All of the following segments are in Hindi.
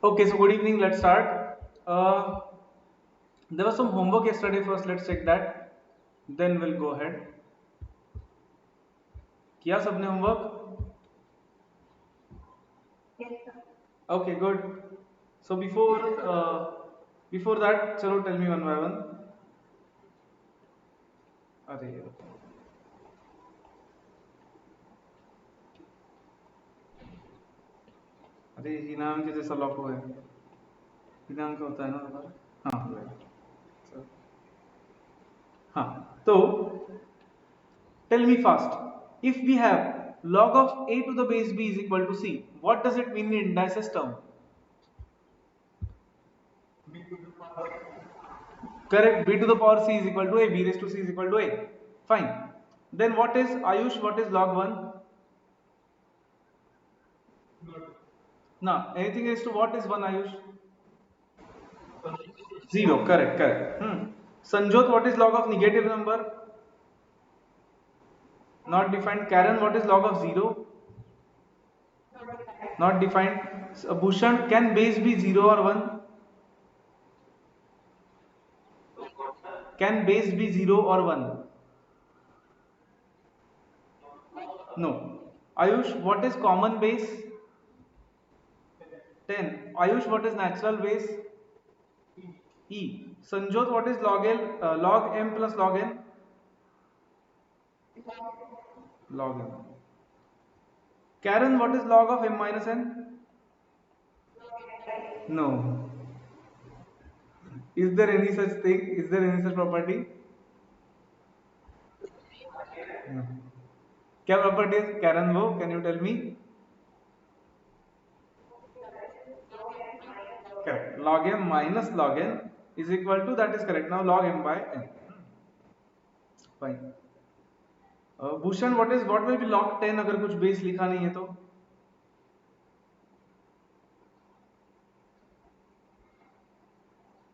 Okay, so good evening. Let's start. There was some homework yesterday. First, let's check that. Then we'll go ahead. किया सबने homework? Okay, good. So before that, चलो tell me one by one. अरे अरे ये नाम के जैसा लॉक हुआ है. ये नाम का होता है ना हमारा. हाँ हुआ है. So, हाँ तो tell me fast. If we have log of a to the base b is equal to c, what does it mean in indices term? Correct. B to the power c is equal to a. B raised to c is equal to a. Fine. Then what is Ayush? What is log 1? Now, anything raised to what is 1 Ayush? 0. Correct. Correct. Sanjot, what is log of negative number? Not defined. Karen, what is log of 0? Not defined. Bhushan, can base be 0 or 1? Can base be 0 or 1? No. Ayush, what is common base? 10. Ayush, what is natural base? E. Sanjot, what is log L? Log m plus log n? Log n. Karen, what is log of m minus n? No. Is there any such thing? Is there any such property? No. क्या प्रॉपर्टी है कैरन वो can you tell me correct log m minus log n is equal to that is correct now log m by n fine Bhushan what will be log 10 अगर कुछ बेस लिखा नहीं है तो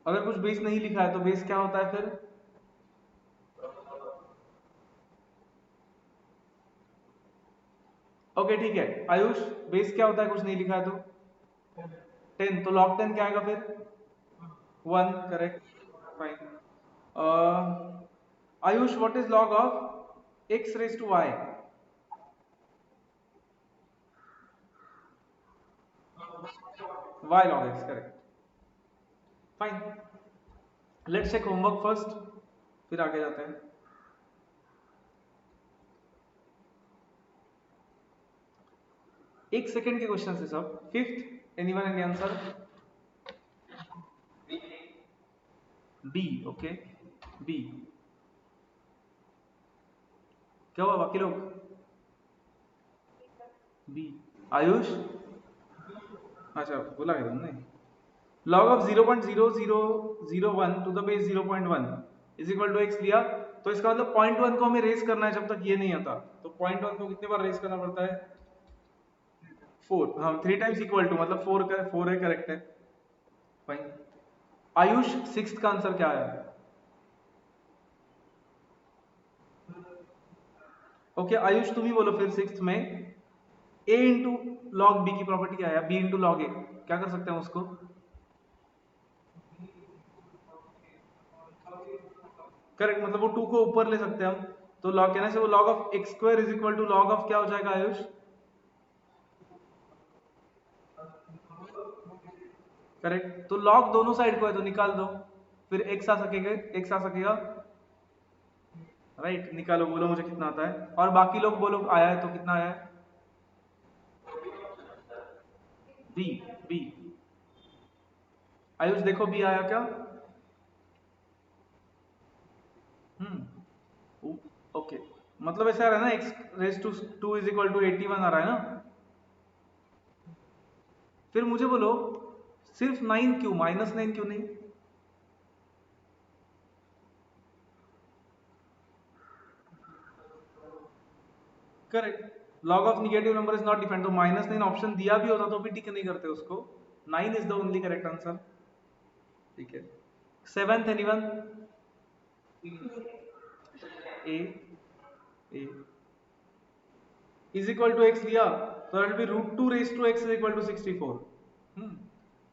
अगर कुछ बेस नहीं लिखा है तो बेस क्या होता है फिर ओके ठीक है आयुष बेस क्या होता है कुछ नहीं लिखा है तो 10 तो log 10 क्या आएगा फिर 1 correct fine Ayush what is log of x raised to y y log x correct fine let's check homework first फिर आगे जाते हैं एक सेकंड के क्वेश्चन है सब fifth anyone any answer B okay B क्या हुआ बाकी लोग बी आयुष अच्छा बोला क्या तुमने log of 0.0001 to the base 0.1 is equal to x लिया तो इसका मतलब 0.1 को हमें रेस करना है जब तक ये नहीं आता तो 0.1 को कितने बार रेस करना पड़ता है 4 हाँ 3 टाइम्स इक्वल टू मतलब 4 है करेक्ट है फाइन आयुष सिक्स्थ का आंसर क्या आया ओके आयुष तुम ही बोलो फिर सिक्स्थ में a इंटू लॉग बी की प्रॉपर्टी क्या है b इंटू लॉग ए क्या कर सकते हैं उसको करेक्ट मतलब वो 2 को ऊपर ले सकते हैं हम तो लॉग कहने से वो log of x square is equal to log of क्या हो जाएगा आयुष करेक्ट तो log दोनों साइड को है तो निकाल दो फिर x आ सकेगा राइट निकालो बोलो मुझे कितना आता है और बाकी लोग बोलो आया है तो कितना आया है बी बी आयुष देखो बी आया क्या ओके मतलब ऐसा आ रहा है ना x raise to 2 is equal to 81 आ रहा है ना फिर मुझे बोलो सिर्फ 9 क्यों -9 क्यों नहीं correct log of negative number is not defined तो -9 ऑप्शन दिया भी होता तो भी टिक नहीं करते उसको 9 is the only correct answer ठीक है seventh anyone A A is equal to x लिया तो it will be √2 raise to x is equal to 64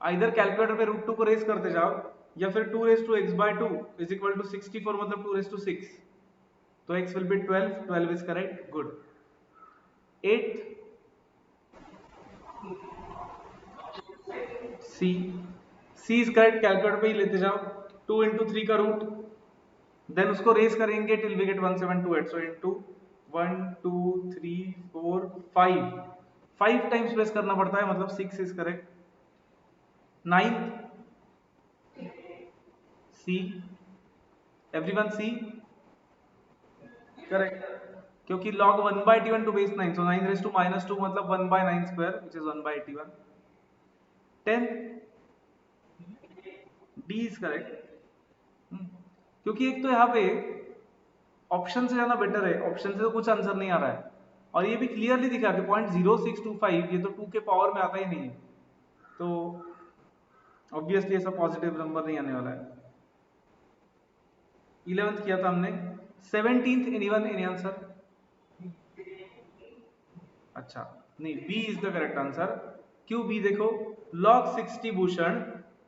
इधर कैलकुलेटर पे रूट 2 को रेस करते जाओ, या फिर 2 raise to x by 2 is equal to 64, मतलब 2 रेस टू 6, तो x will be 12, 12 is correct, good. 8 C, C is correct, calculator पे ही लेते जाओ, 2 इंटू 3 का रूट, देन उसको रेस करेंगे till we get 1728, so into 1 2 3 4 5, 5 times raise करना पड़ता है, मतलब 6 is correct. 9 C, everyone see, correct, क्योंकि log 1 by 81 to base 9, so 9 raised to minus 2 मतलब 1 by 9 square which is 1 by 81। 10 D is correct। क्योंकि एक तो यहाँ पे ऑप्शन से जाना बेटर है, ऑप्शन से तो कुछ आंसर नहीं आ रहा है, और ये भी क्लियरली दिखा कि 0.0625 ये तो 2 के पावर में आता ही नहीं है, तो ऑब्वियसली ऐसा पॉजिटिव नंबर नहीं आने वाला है। 11th किया था हमने, 17th एनीवन एनी आंसर? अच्छा नहीं, B is the correct answer. क्यों बी? देखो log 60 Bhushan,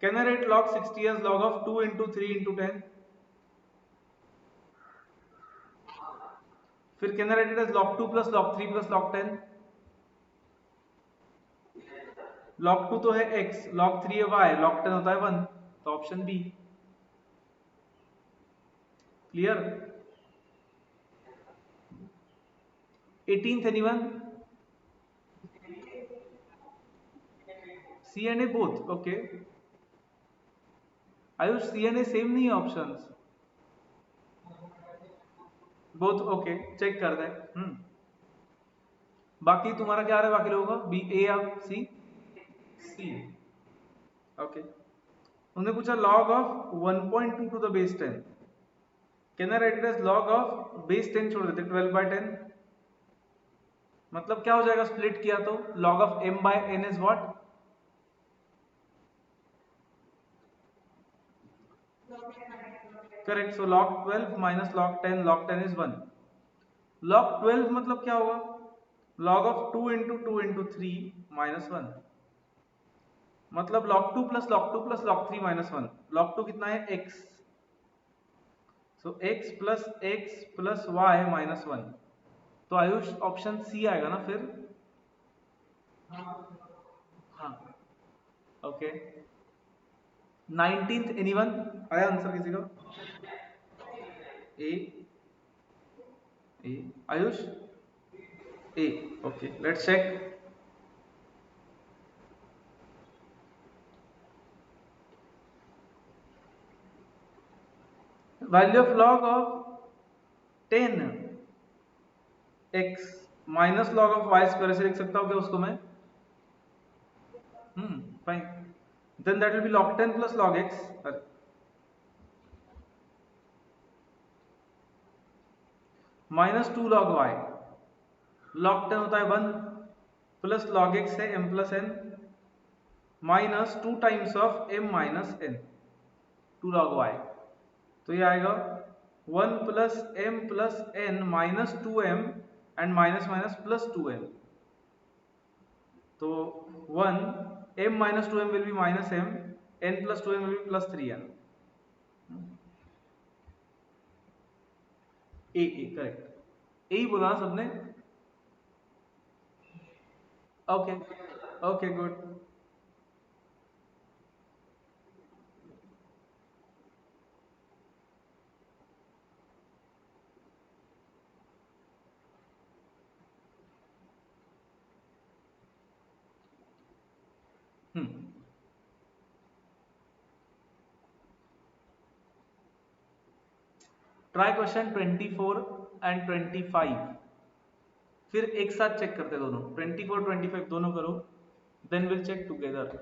can I write log 60 as log of 2 into 3 into 10? फिर can I write it as log 2 plus log 3 plus log 10? log 2 तो है x, log 3 है y, log 10 होता है 1, तो option B. Clear? 18th anyone? C and A both, okay. Ayush C and A same नहीं है ऑप्शंस? बोथ, ओके, चेक कर दे। बाकी तुम्हारा क्या आ रहा है बाकी लोगों का? बी, ए या सी? सी, ओके। उन्होंने पूछा log of 1.2 to the base 10, can I write it as log of base 10 छोड़ देते 12 by 10, मतलब क्या हो जाएगा स्प्लिट किया तो log of m by n is what? Correct, so log 12 minus log 10, log 10 is 1। log 12 मतलब क्या होगा? log of 2 into 2 into 3 minus 1, मतलब log 2 plus log 2 plus log 3 minus 1, log 2 कितना है? x, सो x plus y minus 1, तो आयुष ऑप्शन सी आएगा ना फिर? हाँ, ओके। 19th एनीवन आया आंसर किसी का? A, A, Ayush A, okay, let's check. Value of log of 10 x minus log of y square, से लिख सकता हूँ क्या उसको मैं? Fine, then that will be log 10 plus log x, minus 2 log y, log 10 होता है 1, प्लस log x है m plus n, minus 2 times of m minus n, 2 log y, तो ये आएगा 1 plus m plus n minus 2m and minus minus plus 2m, तो 1 m minus 2m will be minus m, n plus 2m will be plus 3n। A, correct, A ही बोला ना सबने? Okay, okay, good. Try question 24 and 25, फिर एक साथ चेक करते दोनों, 24 25 दोनों करो, then will check together.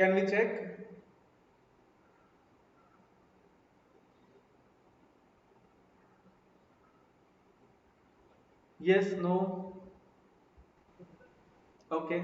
Can we check? Yes, no? Okay.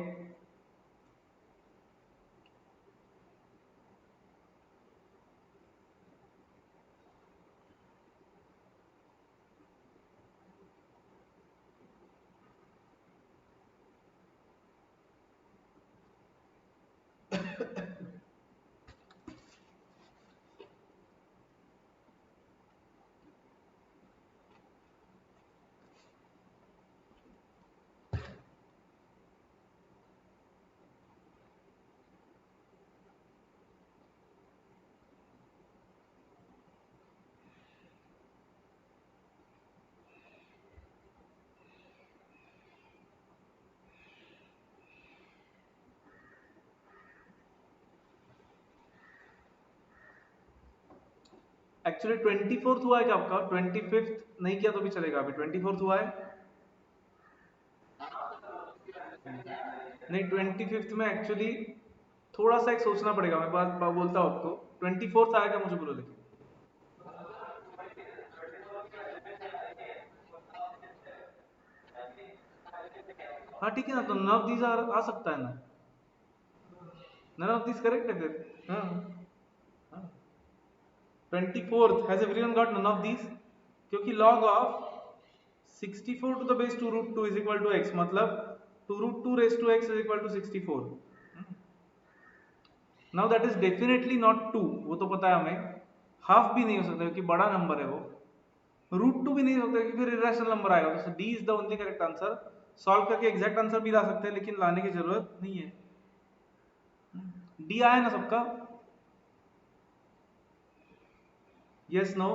Actually 24th हुआ है क्या आपका? 25th नहीं किया तो भी चलेगा, अभी 24th हुआ है। नहीं, 25th में एक्चुअली थोड़ा सा एक सोचना पड़ेगा, मैं बात बोलता हूँ आपको। 24th आएगा, मुझे बोलो लेकिन। हाँ ठीक है ना, तो नन ऑफ दीज आ सकता है ना, नन ऑफ दीज करेक्ट है फिर। हाँ हाँ, 24th has everyone got none of these? क्योंकि log ऑफ 64 to the base 2 root 2 is equal to x, मतलब 2 root 2 raised to x is equal to 64। Now that is definitely not 2, वो तो पता है हमें। हाफ भी नहीं हो सकता क्योंकि बड़ा नंबर है वो। रूट 2 भी नहीं हो सकता क्योंकि फिर इरेशनल नंबर आएगा। तो D is the only correct answer. Solve करके एग्जैक्ट आंसर भी ला सकते हैं, लेकिन लाने की जरूरत नहीं है। डी आया ना सबका? Yes, no?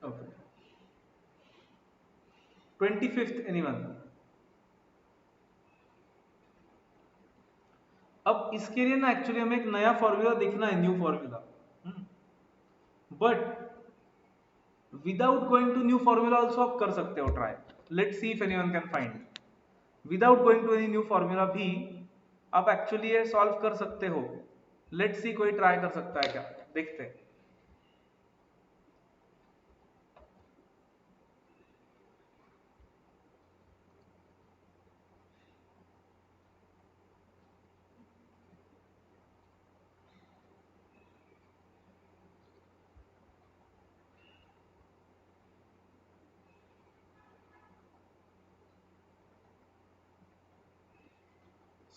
Okay. 25th anyone? अब इसके लिए ना एक्चुअली हमें एक नया फॉर्मूला देखना है, new formula. But without going to new formula also आप कर सकते हो try. Let's see if anyone can find. Without going to any new formula भी आप एक्चुअली ये सॉल्व कर सकते हो। लेट्स सी कोई ट्राई कर सकता है क्या, देखते हैं।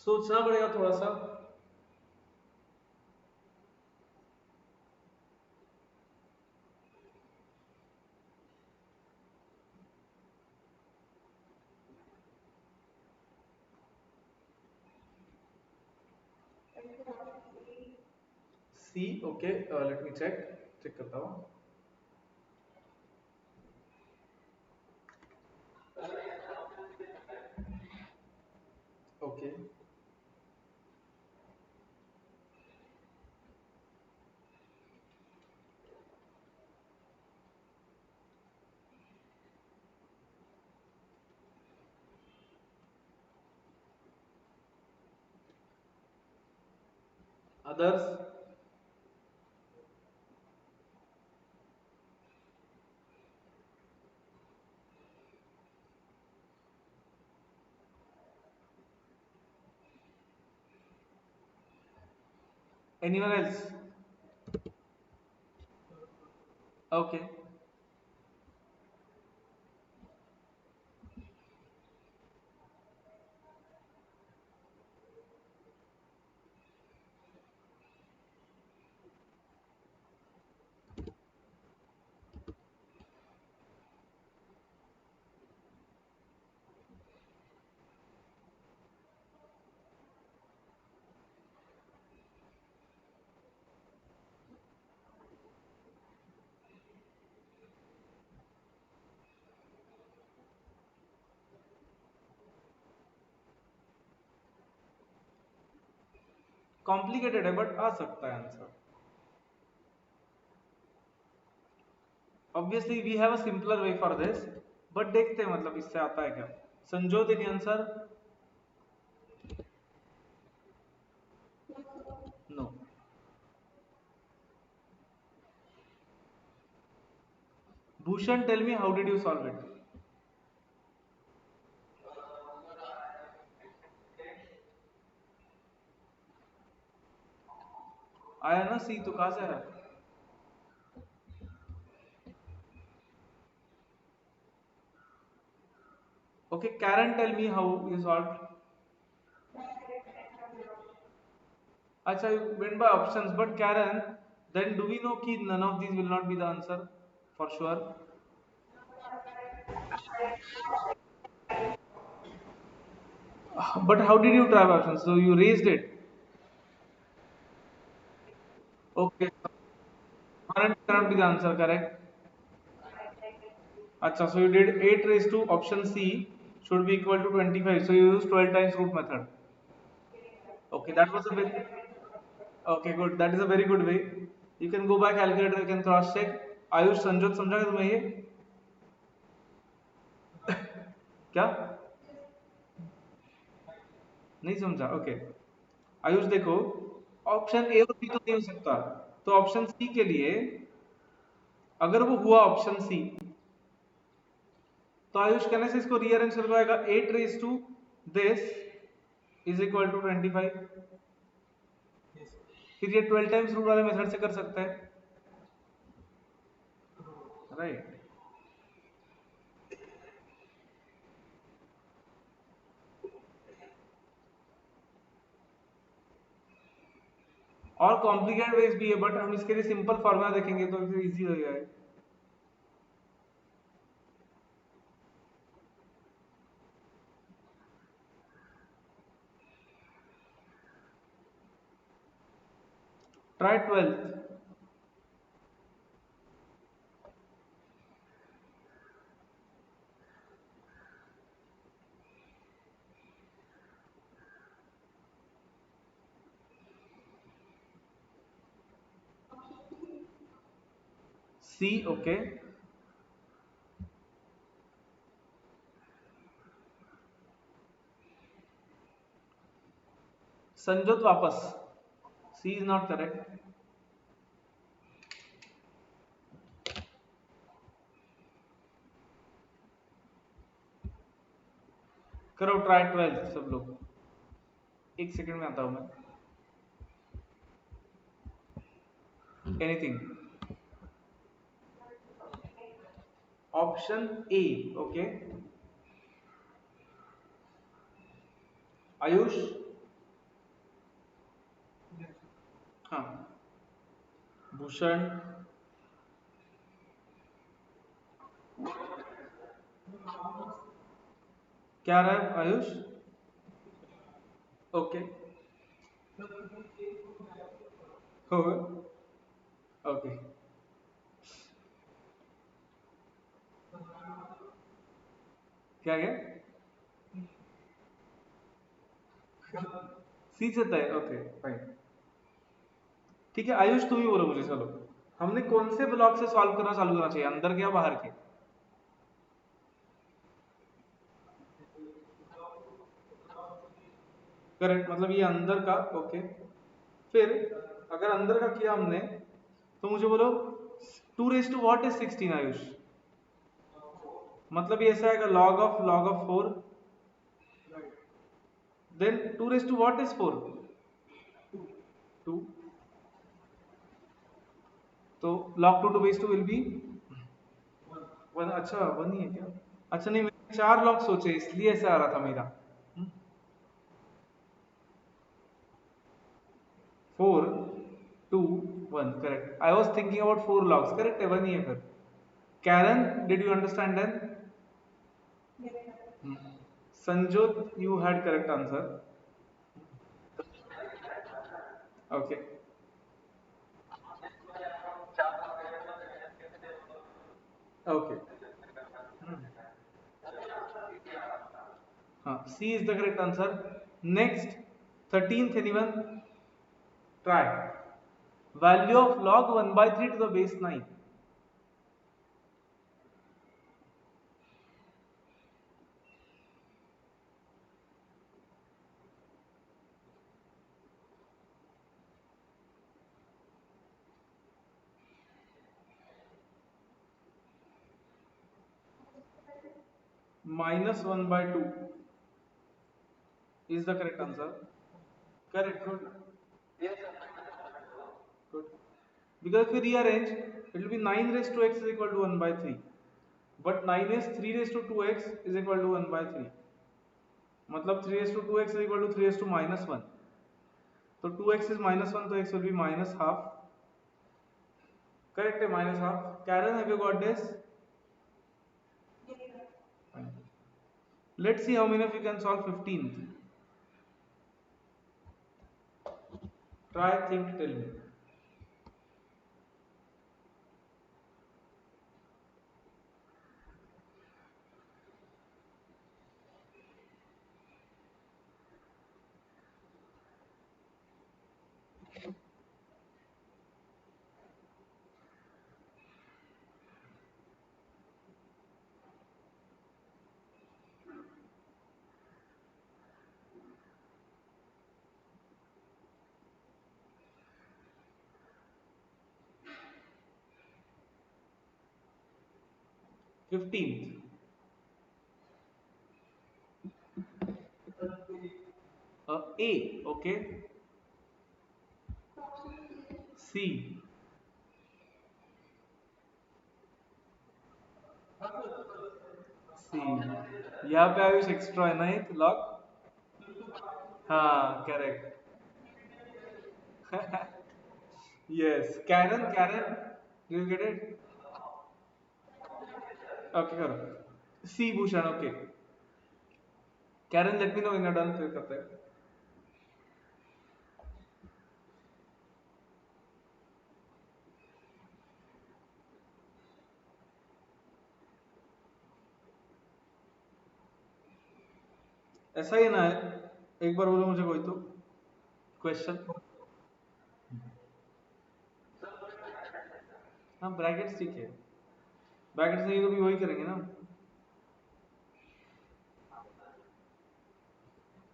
सोचना पड़ेगा थोड़ा सा। C, okay, let me check. Check करता हूँ। Okay, others? Anyone else? Okay, complicated है बट आ सकता है answer. Obviously we have a simpler way for this, but देखते हैं मतलब इससे आता है क्या। Sanjot any answer? Bhushan, tell me, how did you solve it? आया ना सी, तो कहाँ से आया? Okay, Karen, tell me how you solved. Acha, you went by options, but Karen, then do we know कि none of these will not be the answer for sure? But how did you try by options? So you raised it. Okay, current cannot be the answer, correct? Acha, so you did 8 raised to option C should be equal to 25. So you used 12 times root method. Okay, that was a very okay, good. That is a very good way. You can go back calculator, you can cross check. Ayush Sanjyot समझा क्या तुम्हें ये? क्या नहीं समझा? ओके, आयुष देखो, ऑप्शन ए और बी तो नहीं हो सकता, तो ऑप्शन सी के लिए अगर वो हुआ ऑप्शन सी, तो आयुष कहने से इसको रीअरेंज कर पाएगा 8 raise to this is equal to 25। फिर ये 12 टाइम्स रूट वाले मेथड से कर सकता है, राइट? और कॉम्प्लिकेटेड वेज भी है, बट हम इसके लिए सिंपल फॉर्मूला देखेंगे तो फिर इजी हो जाएगा। Try 12th। सी, ओके। संजोत वापस, सी इज नॉट करेक्ट। करो ट्राई 12th सब लोग, एक सेकंड में आता हूं मैं। Anything, option A, okay. Ayush, हाँ। भूषण, क्या रहा है आयुष? ओके, हो गया, ओके। क्या गया? सी से तय, ओके फाइन। ठीक है आयुष, तुम ही बोलो मुझे, चलो हमने कौन से ब्लॉक से सॉल्व करना चालू करना चाहिए, अंदर के या बाहर के? करेक्ट, मतलब ये अंदर का, ओके। फिर अगर अंदर का किया हमने, तो मुझे बोलो 2 raise to what is 16 Ayush? मतलब ये ऐसा आएगा log of 4, then 2 raise to what is 4? 2, तो log 2 to base 2 will be 1। अच्छा 1 ही है क्या? अच्छा नहीं, मैंने 4 लॉग सोचे इसलिए ऐसा आ रहा था मेरा। 4 2 1, correct. I was thinking about 4 logs, correct है, 1 ही है फिर। Karan, did you understand then? Sanjot, you had correct answer, okay. Okay, हाँ, C is the correct answer. Next, 13th anyone? Try value of log 1/3 to the base 9। -1/2 is the correct answer. Correct, good. Good. Because if we rearrange, it will be 9 raised to x is equal to 1 by 3. But 9 is 3 raised to 2x is equal to 1 by 3. मतलब 3 raised to 2x is equal to 3 raised to -1. So 2x is -1, so x will be minus half. Correct, minus half. Karen, have you got this? Fine. Let's see how many of you can solve 15th. Try, think, tell me. Fifteenth. A, okay. C. C. यहाँ पे आयुष एक्स्ट्रा है ना एक लॉग. हाँ, correct. Yes. Karen, do you get it? Okay, करो. C Bhushan, okay. Karen, let me know when you're done. फिर करते हैं. ऐसा ही ना है. एक बार बोलो मुझे कोई तो क्वेश्चन. हाँ, ब्रैकेट्स ठीक है. ब्रैकेट्स नहीं तो भी वही करेंगे ना.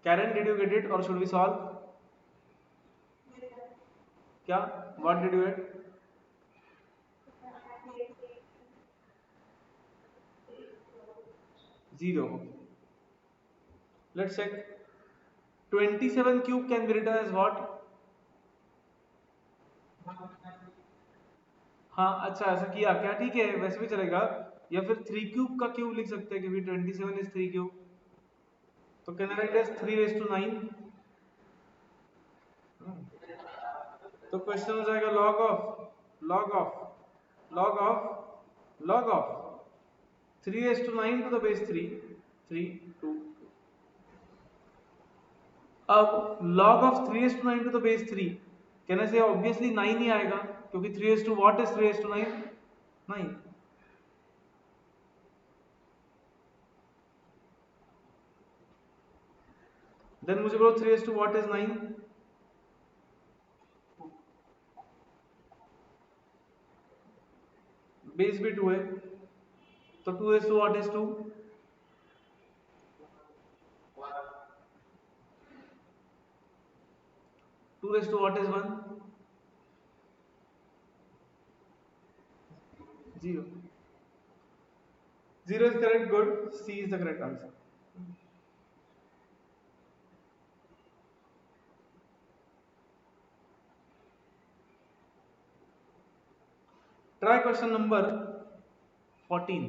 Karen, did you get it or should we solve? क्या? What did you get? 0. Let's check. 27 cube can be written as what? हाँ, अच्छा ऐसा किया क्या? ठीक है, वैसे भी चलेगा. या फिर 3 क्यूब का क्यूब लिख सकते हैं क्योंकि 27 इज 3 क्यूब. तो can I write as 3 raise to 9. तो क्वेश्चन हो जाएगा log of log of 3 raised to 9 to the base 3. 3 2. अब log of 3 raised to 9 to the base 3, can I से ऑब्वियसली 9 ही आएगा क्योंकि 3 raised to what is 3 raised to 9? 9. Then मुझे बोलो 3 raised to what is 9? Base भी 2 है तो 2 raised to what is 2? 2 raised to what is 1? 0. 0 is correct, good. C is the correct answer. Try question number 14.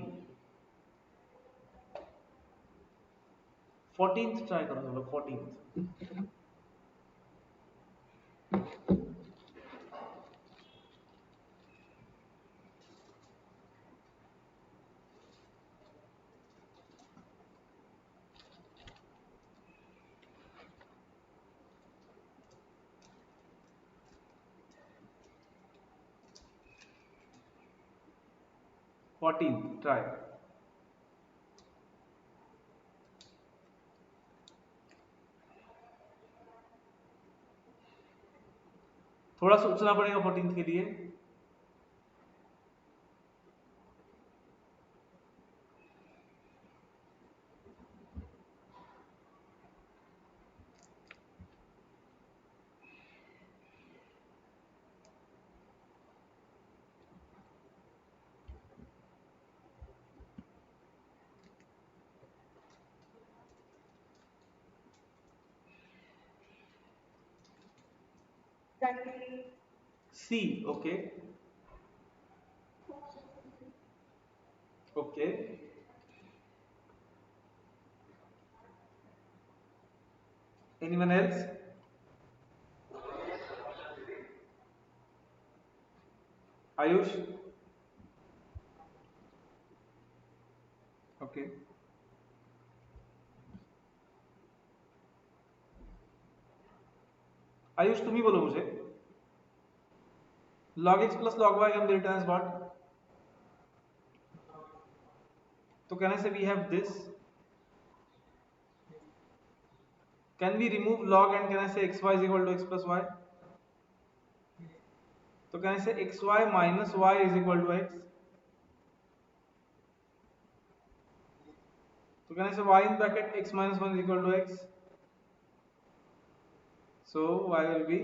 14th try करो चलो 14th. Try. थोड़ा सोचना पड़ेगा 14th के लिए. C. Okay. Okay. Anyone else? Ayush? Okay. Ayush तुम ही बोलो मुझे. log x plus log y can be written as what? So can I say we have this? Can we remove log and can I say xy is equal to x plus y? So can I say xy minus y is equal to x? So can I say y in bracket x minus 1 is equal to x? So y will be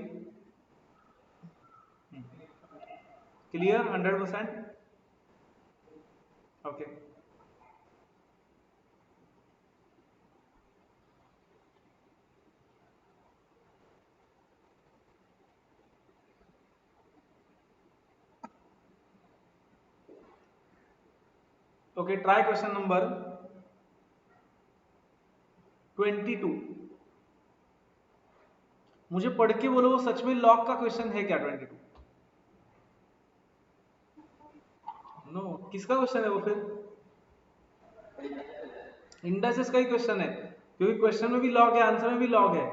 clear 100%? Okay. Okay, try question number 22. मुझे पढ़ के बोलो वो सच में लॉग का क्वेश्चन है क्या 22? नो, किसका क्वेश्चन है वो फिर? इंडाइसेस का ही क्वेश्चन है, क्योंकि क्वेश्चन में भी लॉग है, आंसर में भी लॉग है,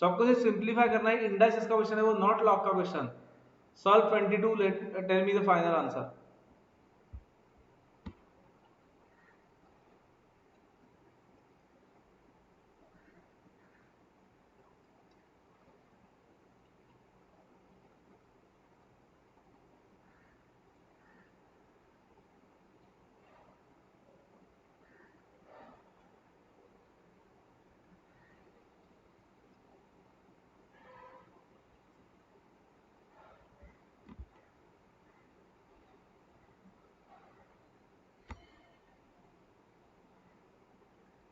तो आपको इसे सिंपलीफाई करना है. इंडाइसेस का क्वेश्चन है वो, नॉट लॉग का question. Solve 22, tell me the final answer.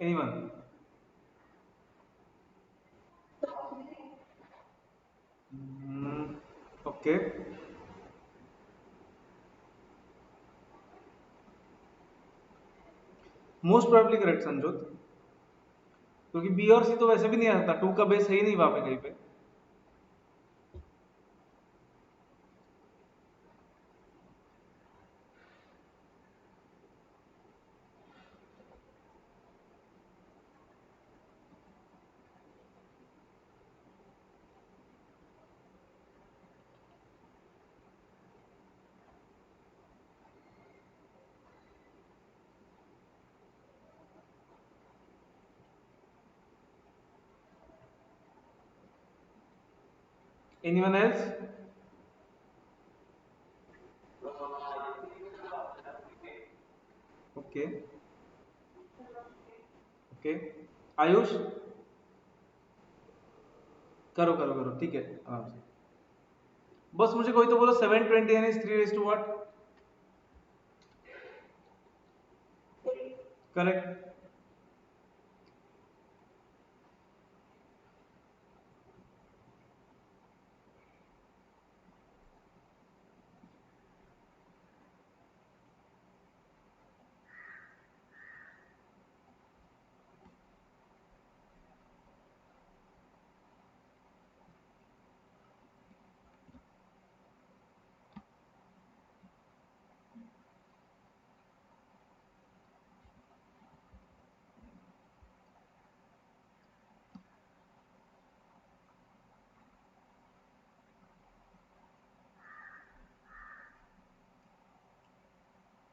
Anyone? Okay. Most probably correct Sanjot, क्योंकि बी और सी तो वैसे भी नहीं आ सकता, 2 का बेस है ही नहीं वहां पे कहीं पे. Anyone else? Okay. Okay. Ayush? करो करो करो, ठीक है, आराम से. बस मुझे कोई तो बोलो 720 यानी 3 raise to what? Correct.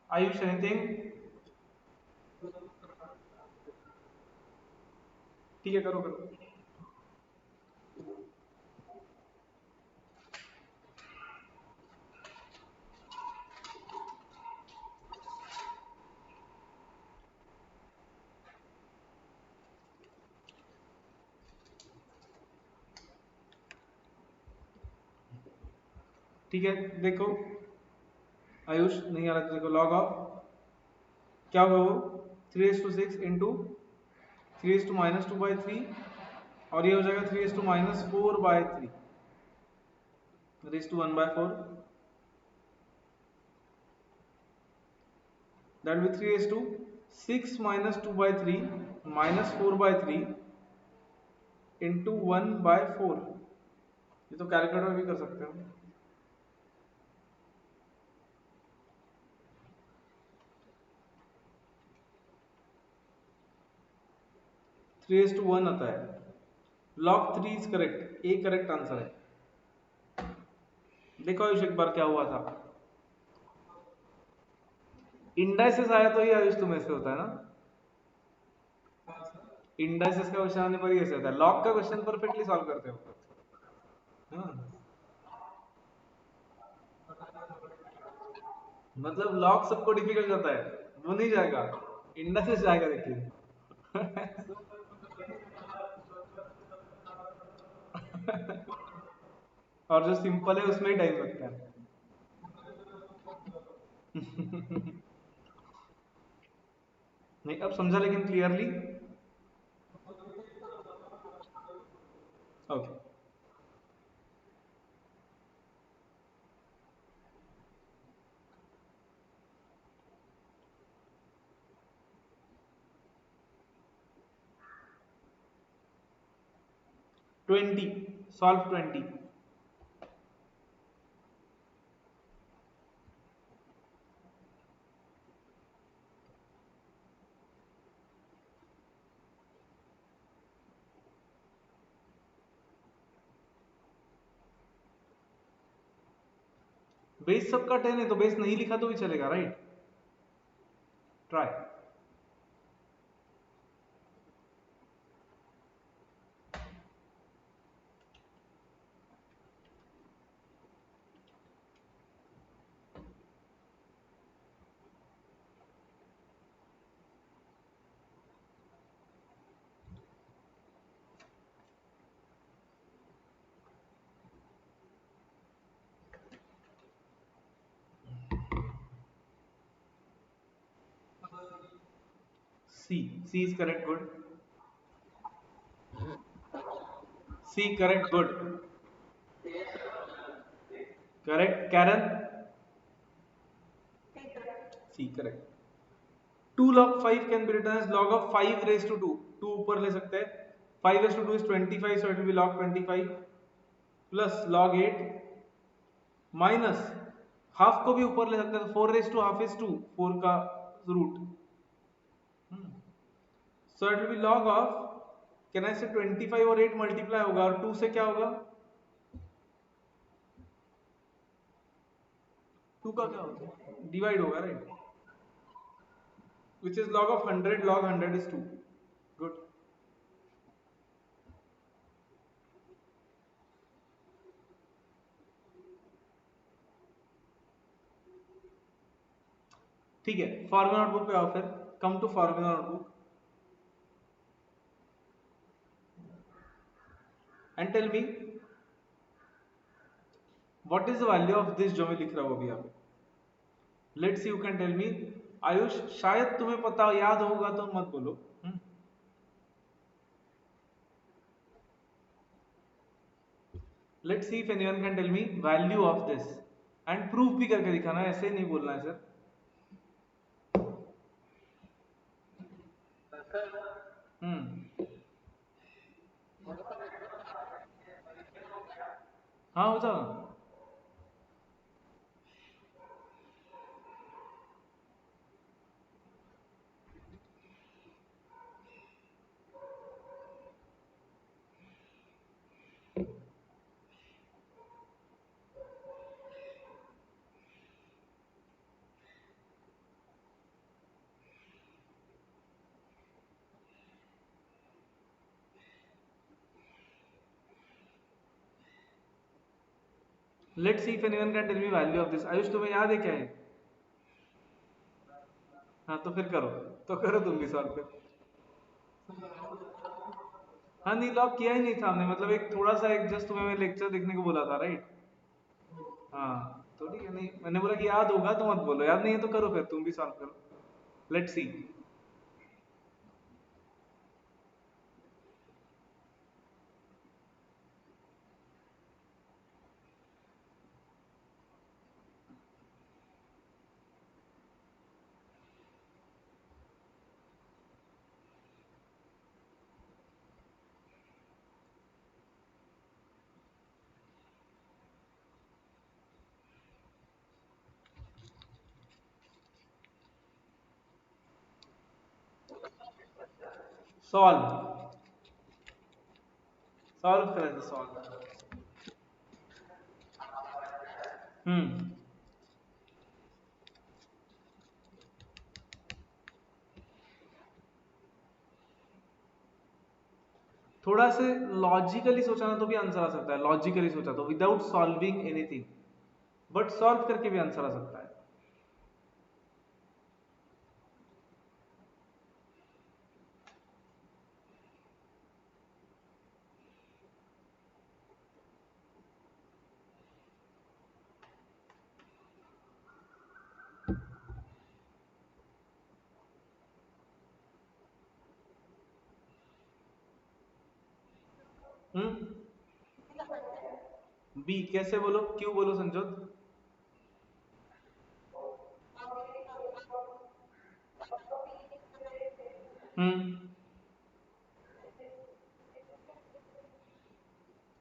Ayush anything? ठीक है, करो करो. ठीक है, देखो आयुष नहीं आ रहा, देखो लॉग ऑफ क्या होगा वो, 3:6 इंटू 3:-2/3, और ये हो जाएगा 3:-4/3. raised to 1 by 4. That will be 3 raised to 6 minus 2 by 3 minus 4 by 3 into 1 by 4. ये तो कैलकुलेटर भी कर सकते हो. 3 raised to 1 आता है. log 3 is correct. A correct answer है. देखो आयुष एक बार क्या हुआ था. इंडाइसिस आया तो ये आयुष तुम्हें से होता है ना. इंडाइसिस का क्वेश्चन आने पर ही ऐसे होता है. लॉग का क्वेश्चन परफेक्टली सॉल्व करते हो. हाँ. मतलब लॉग सबको डिफिकल्ट जाता है, वो नहीं जाएगा, इंडाइसिस जाएगा. देखिए और जो सिंपल है उसमें ही टाइम लगता है. नहीं अब समझा लेकिन क्लियरली. ओके. 20. सॉल्व 20. बेस सबका 10 है तो बेस नहीं लिखा तो भी चलेगा, right. Try. C. C is correct. Good. C correct. Good. Correct. Karan. C correct. 2 log 5 can be written as log of 5 raised to 2. 2 ऊपर ले सकते हैं. 5 raised to 2 is 25, so it will be log 25 plus log 8 minus half को भी ऊपर ले सकते हैं, तो 4 raised to half is 2. 4 का root. So it will be log of, can I say 25 और 8 मल्टीप्लाई होगा और 2 से क्या होगा. 2 का क्या होगा, डिवाइड होगा, right. Which is log of 100. log 100 is 2. Good. ठीक है. फॉर्मूला नोटबुक पे आओ फिर. Come to formula notebook and tell me what is the value of this जो मैं लिख रहा हूं अभी. आप let's see you can tell me. Ayush शायद तुम्हें पता याद होगा तो मत बोलो. Let's see if anyone can tell me value of this and proof भी करके दिखाना है, ऐसे नहीं बोलना है सर. हाँ होता. Let's see if anyone can tell me value of this. Ayush तुम्हें याद है क्या है. हाँ तो फिर करो. तो करो तुम भी सॉल्व कर. हाँ नहीं लॉक किया ही नहीं था हमने, मतलब एक थोड़ा सा एक जस्ट तुम्हें मैं लेक्चर देखने को बोला था, राइट. हाँ तो ठीक है. नहीं मैंने बोला कि याद होगा तो मत बोलो, याद नहीं है तो करो फिर तुम भी सॉल्व करो. Let's see. सॉल्व सॉल्व करायचं सॉल्व. हम्म. थोड़ा से लॉजिकली सोचा ना तो भी आंसर आ सकता है, लॉजिकली सोचा तो without solving anything, but solve करके भी आंसर आ सकता है. हम्म. बी कैसे बोलो, क्यों बोलो संजोत? हम्म.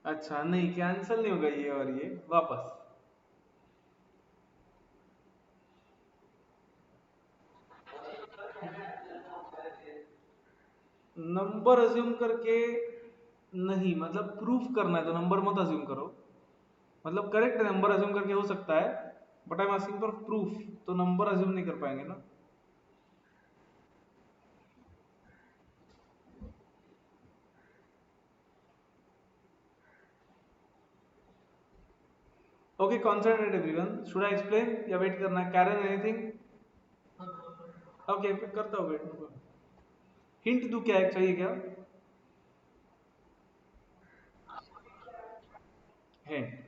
अच्छा नहीं, कैंसिल नहीं होगा ये और ये वापस. नंबर अज्यूम करके नहीं, मतलब प्रूफ करना है तो नंबर मत अज्यूम करो. मतलब करेक्ट नंबर अज्यूम करके हो सकता है, but I am asking for proof, तो नंबर अज्यूम नहीं कर पाएंगे ना. Okay, concentrate everyone. Should I explain या वेट करना है? Karen anything? ओके, करता हूँ वेट. हिंट दूं क्या, चाहिए क्या? Hint.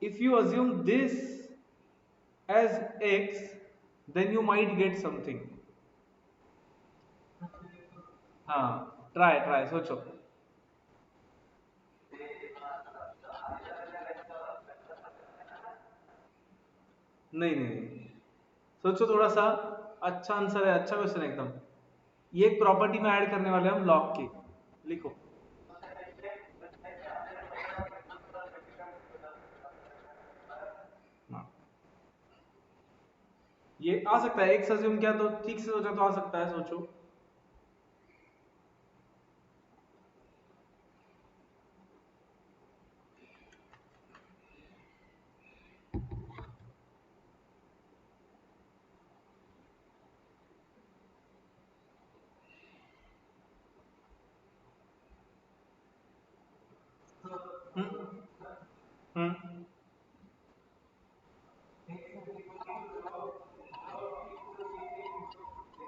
If you assume this as x, then you might get something. हाँ, ट्राई ट्राई सोचो. नहीं नहीं नहीं, सोचो थोड़ा सा. अच्छा आंसर है, अच्छा क्वेश्चन एकदम. ये एक प्रॉपर्टी में ऐड करने वाले हैं हम लॉग के. लिखो. हाँ. ये आ सकता है, एक्स अज्यूम किया तो ठीक से सोचा तो आ सकता है, सोचो. Hmm. Hmm.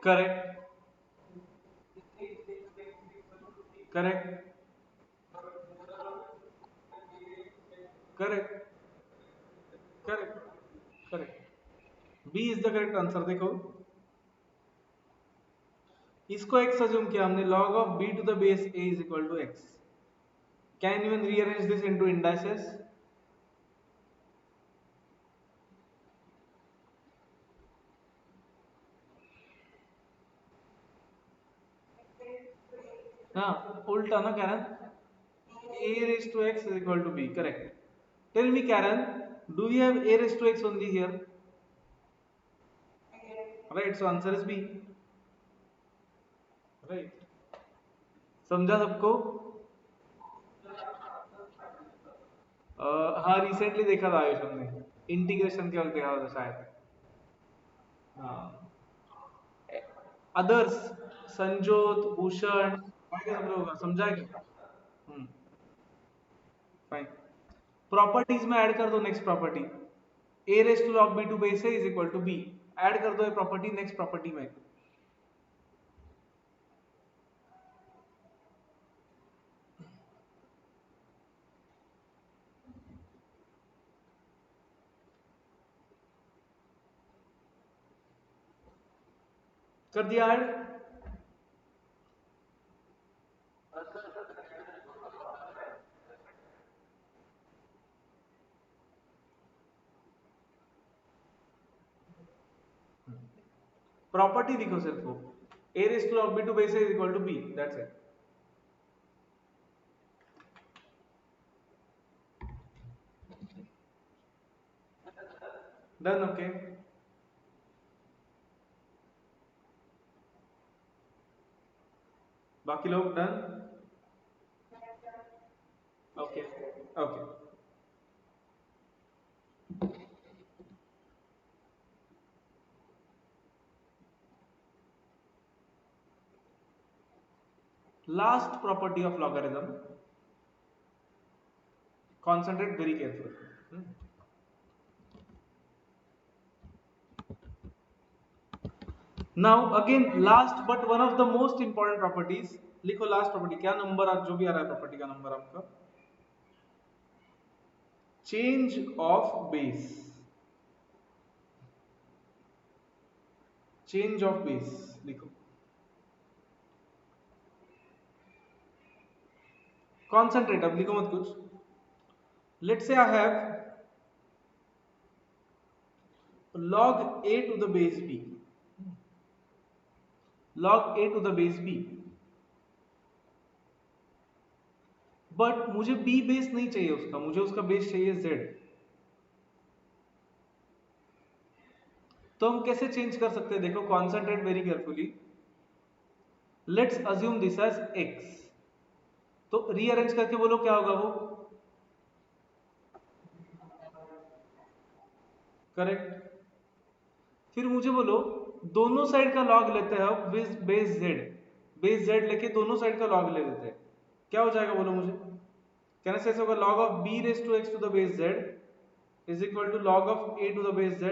Correct. Correct. Correct. Correct. Correct. B is the correct answer. देखो, इसको एक्स अज्यूम किया हमने, log of b to the base a is equal to x. Can even rearrange this into indices? हाँ, उल्टा ना Karen. A raised to x is equal to b. Correct. Tell me, Karen, do we have a raised to x only here? Right. So answer is b. Right. समझा सबको? हाँ, रिसेंटली देखा था आयुष हमने. इंटीग्रेशन के वक्त देखा था शायद. हाँ. अदर्स, संजोत, भूषण, बाकी सब लोग समझा क्या? हम्म. फाइन. प्रॉपर्टीज में ऐड कर दो next property. a raise to log b to base a is equal to b. Add कर दो ये प्रॉपर्टी नेक्स्ट प्रॉपर्टी में. कर दिया ऐड. प्रॉपर्टी लिखो सिर्फ वो. a raise to log b to base a is equal to b. That's it. Done. Okay. बाकी लोग done? Okay okay. Last property of logarithm, concentrate very carefully. Now again last but one of the most important properties, लिखो लास्ट प्रॉपर्टी क्या नंबर आज जो भी आ रहा है प्रॉपर्टी का नंबर आपका, change of base, change of base लिखो। कॉन्सेंट्रेट, अब लिखो मत कुछ। Let's say I have log a to the base b, log a to the base b, but मुझे b बेस नहीं चाहिए उसका, मुझे उसका बेस चाहिए z। तो हम कैसे चेंज कर सकते हैं, देखो concentrate very carefully. Let's assume this as x, तो रीअरेंज करके बोलो क्या होगा वो, करेक्ट। फिर मुझे बोलो दोनों साइड का लॉग लेते हैं अब, बेस z, बेस z लेके दोनों साइड का लॉग ले लेते हैं, क्या हो जाएगा बोलो मुझे। कहना से ऐसे होगा log of b raised to x to the base z is equal to log of a to the base z।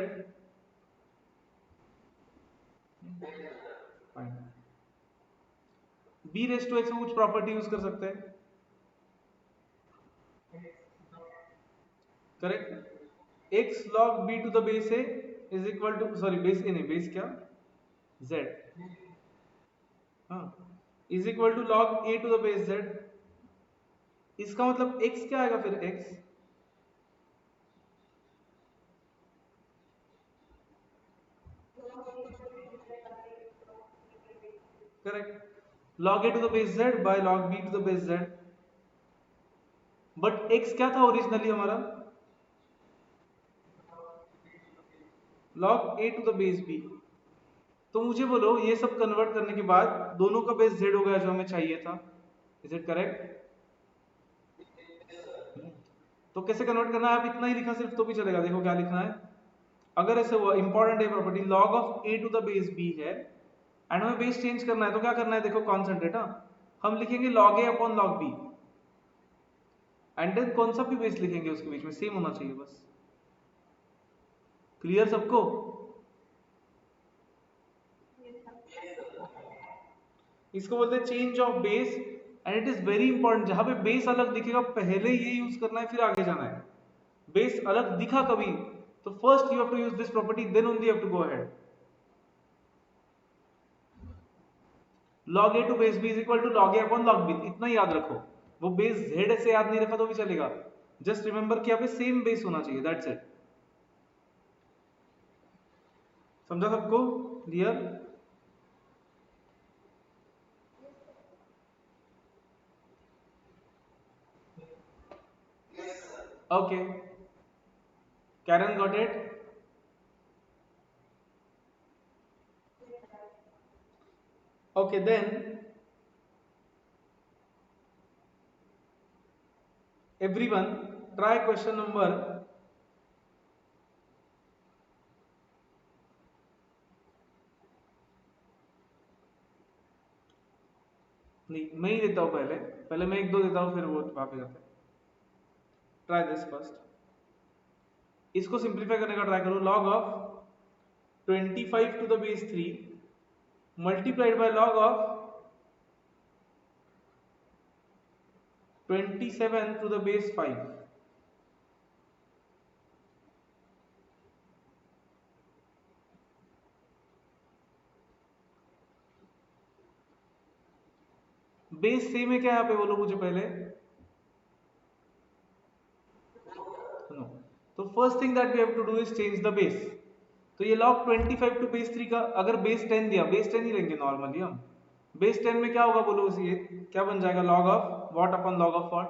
Fine, b raised to x में कुछ प्रॉपर्टी यूज कर सकते हैं, correct. x log b to the base a is equal to, sorry base a नहीं, बेस क्या, z, हाँ, is equal to log a to the base z। इसका मतलब x क्या आएगा फिर, x, correct, log a to the base z by log b to the base z। But x क्या था ओरिजिनली हमारा, log a to the base b। तो मुझे बोलो ये सब कन्वर्ट करने के बाद दोनों का बेस z हो गया जो हमें चाहिए था, इज इट करेक्ट। तो कैसे कन्वर्ट करना है, आप इतना ही लिखा सिर्फ तो भी चलेगा, देखो क्या लिखना है। अगर ऐसे हुआ, इंपॉर्टेंट है property, log of a to the base b है एंड हमें बेस चेंज करना है, तो क्या करना है, देखो कॉन्सेंट्रेट, हम लिखेंगे log a upon log b and then कौन सा भी बेस लिखेंगे उसके बीच में सेम होना चाहिए बस। क्लियर सबको। इसको बोलते हैं change of base and it is very important, जहां पे बेस अलग दिखेगा पहले ये यूज करना है फिर आगे जाना है। बेस अलग दिखा कभी तो first you have to use this property, then only you have to go ahead. log a to base b is equal to log a upon log b, इतना याद रखो। वो बेस z ऐसे याद नहीं रखा तो भी चलेगा, जस्ट रिमेंबर कि यहाँ पे सेम बेस होना चाहिए, दैट्स इट। समझा सबको, clear. Okay, Karen got it? Okay, then everyone try question number, नहीं मैं ही देता हूँ, पहले पहले मैं एक दो देता हूँ फिर वो वहां पे जाते हैं। ट्राई दिस फर्स्ट, इसको सिंप्लीफाई करने का ट्राई करो। log of 25 to the base 3 multiplied by log of 27 to the base 5। Base same है क्या यहाँ पे बोलो मुझे पहले, नो। तो first thing that we have to do is change the base. तो ये log 25 टू बेस 3 का अगर बेस 10 दिया, बेस 10 ही लेंगे नॉर्मली हम। बेस 10 में क्या होगा बोलो, ये क्या बन जाएगा, log of what upon log of what,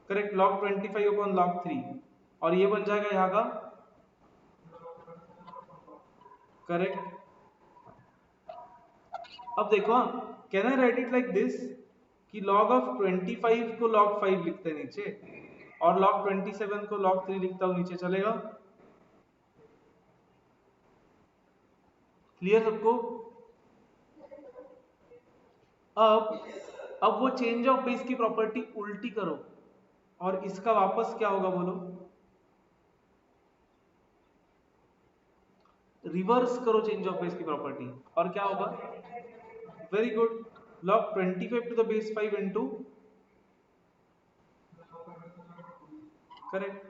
correct, log 25 upon log 3, और ये बन जाएगा यहाँ का, करेक्ट। अब देखो, can I write it like this कि log ऑफ 25 को log 5 लिखते हैं नीचे, और log 27 को log 3 लिखता हूं नीचे, चलेगा? क्लियर सबको? अब वो चेंज ऑफ बेस की प्रॉपर्टी उल्टी करो, और इसका वापस क्या होगा बोलो? रिवर्स करो चेंज ऑफ बेस की प्रॉपर्टी, और क्या होगा? Very good, log 25 to the base 5 into, correct.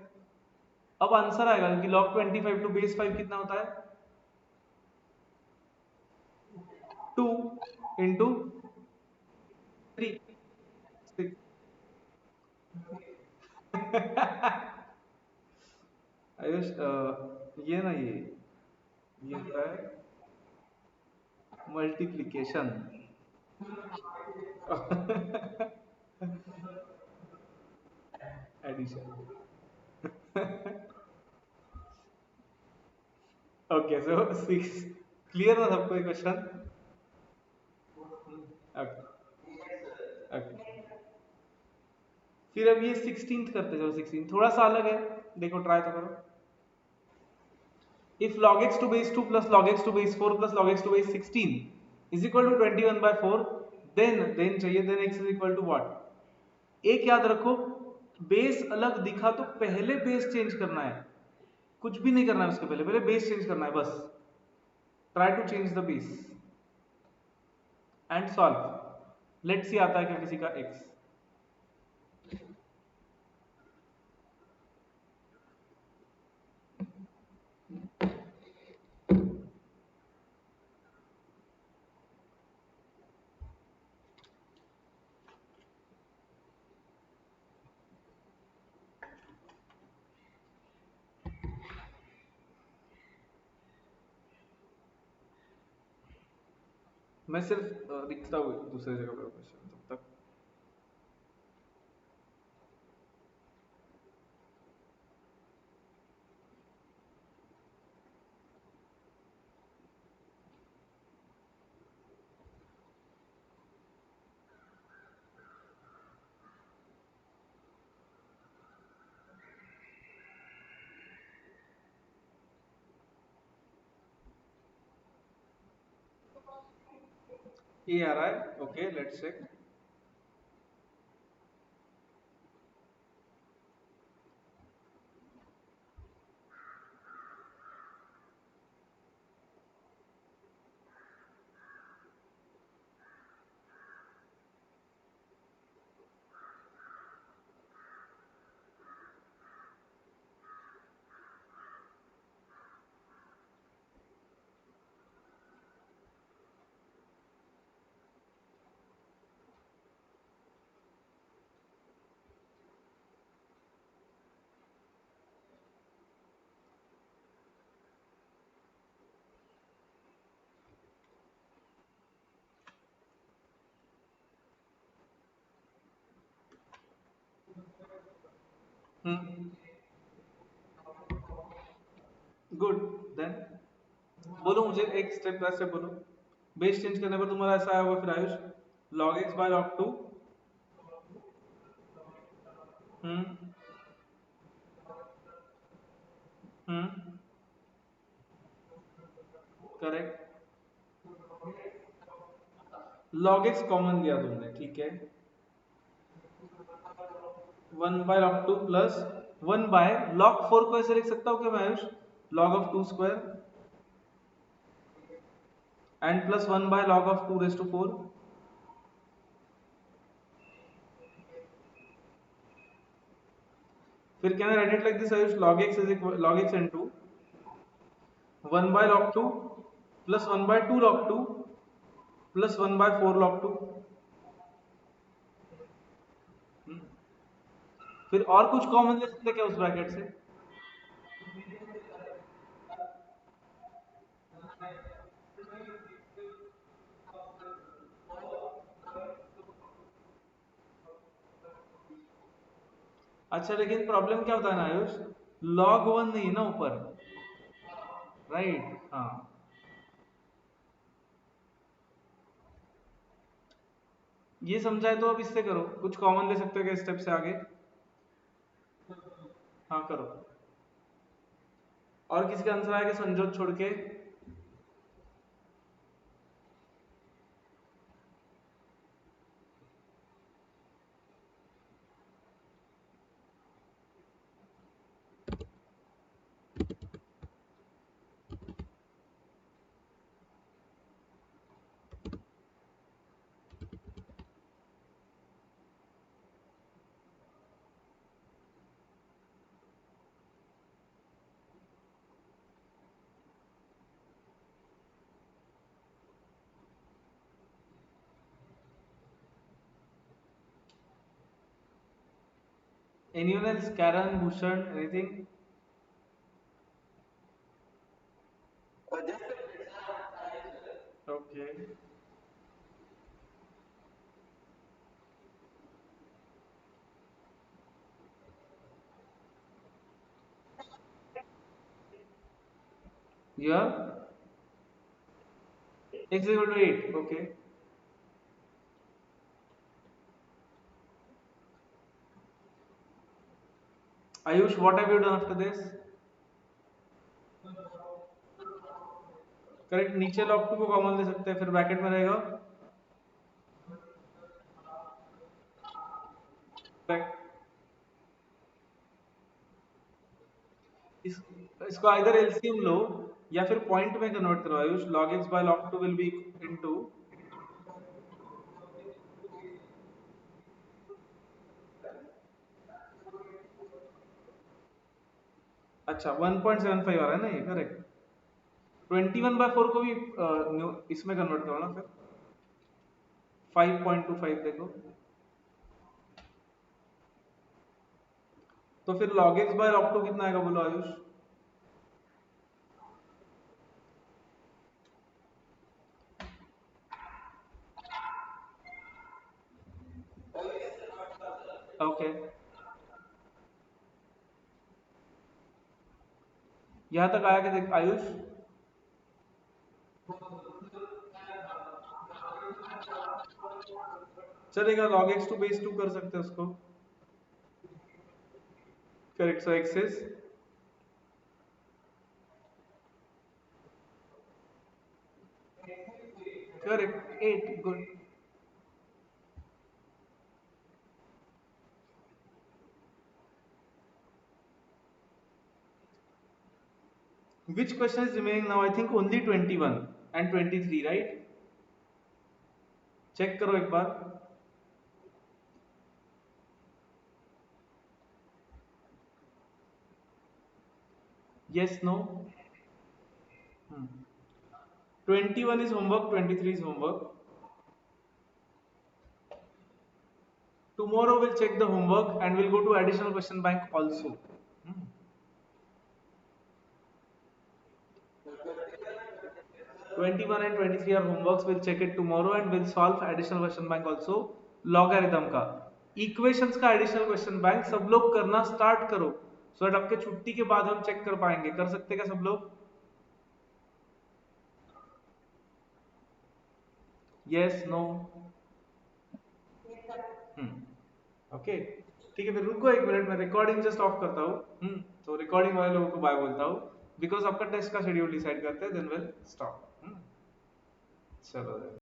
अब आंसर आएगा कि log 25 टू बेस 5 कितना होता है? 2 इंटू 3, 6। आयुष, ये ना, ये होता है मल्टीप्लिकेशन। एडिशन। ओके, सो 6। क्लियर ना सबको ये क्वेश्चन? Okay, okay. फिर अब ये 16th करते जाओ। 16 थोड़ा सा अलग है, देखो ट्राई तो करो। If log x to base 2 plus log x to base 4 plus log x to base 16 is equal to 21/4, then चाहिए, then x is equal to what? एक याद रखो, बेस अलग दिखा तो पहले बेस चेंज करना है, कुछ भी नहीं करना है उसके पहले, पहले बेस चेंज करना है बस। Try to change the base and solve. Let's see आता है क्या किसी का x। मैं सिर्फ लिखता हूँ दूसरे जगह पर क्वेश्चन तब तक। ये आ रहा है, okay, let's check. Good, then बोलो मुझे, एक स्टेप बाय स्टेप बोलो। बेस चेंज करने पर तुम्हारा ऐसा आया होगा फिर Ayush, log x by log 2। Hmm, hmm, correct. log x common लिया तुमने, ठीक है। 1 by log 2 plus 1 by log 4 को ऐसे लिख सकता हूँ क्या मैं Ayush? log of 2 square and plus 1 by log of 2 raised to 4। फिर can I write it like this Ayush, log x is equal log x into 1 by log 2 plus 1 by 2 log 2 plus 1 by 4 log 2। फिर और कुछ कॉमन ले सकते क्या उस ब्रैकेट से? अच्छा, लेकिन प्रॉब्लम क्या होता है ना आयुष, log 1 नहीं है ना ऊपर, राइट? हाँ, ये समझा है तो अब इससे करो, कुछ कॉमन ले सकते हो क्या स्टेप से आगे? हाँ करो। और किसी का आंसर आएगा संजोत छोड़ के? Anyone else? Karen, Bhushan, anything? Okay. Yeah. X is equal to 8. Okay. Ayush, what have you done after this? Correct, नीचे log 2 को कॉमन ले सकते हैं, फिर ब्रैकेट में रहेगा करेक्ट। इस इसको आइदर एलसीएम लो या फिर पॉइंट में कन्वर्ट करो Ayush. log x by log 2 will be into, अच्छा 1.75 आ रहा है ना ये, करेक्ट। 21/4 को भी इसमें कन्वर्ट करो ना फिर, 5.25 देखो। तो फिर log x by log 2 कितना आएगा बोलो आयुष? ओके, यहाँ तक आया कि देख आयुष? चलेगा, log x to base 2 कर सकते हैं उसको, correct. So x is correct 8, good. Which question is remaining now? I think only 21 and 23, right? Check करो एक बार। Yes, no? 21 is homework, 23 is homework. Tomorrow we'll check the homework and we'll go to additional question bank also. 21 and 23 are homeworks. We'll check it tomorrow and we'll solve additional question bank also. Logarithm का equations का additional question bank सब लोग करना start करो, so that आपके छुट्टी के बाद हम check कर पाएंगे। कर सकते क्या सब लोग? Yes, no? ओके, ठीक है। फिर रुको एक मिनट, मैं रिकॉर्डिंग जस्ट ऑफ करता हूँ। तो रिकॉर्डिंग वाले लोगों को बाय बोलता हूँ, बिकॉज आपका टेस्ट का शेड्यूल डिसाइड करते हैं, देन विल स्टॉप। चलो।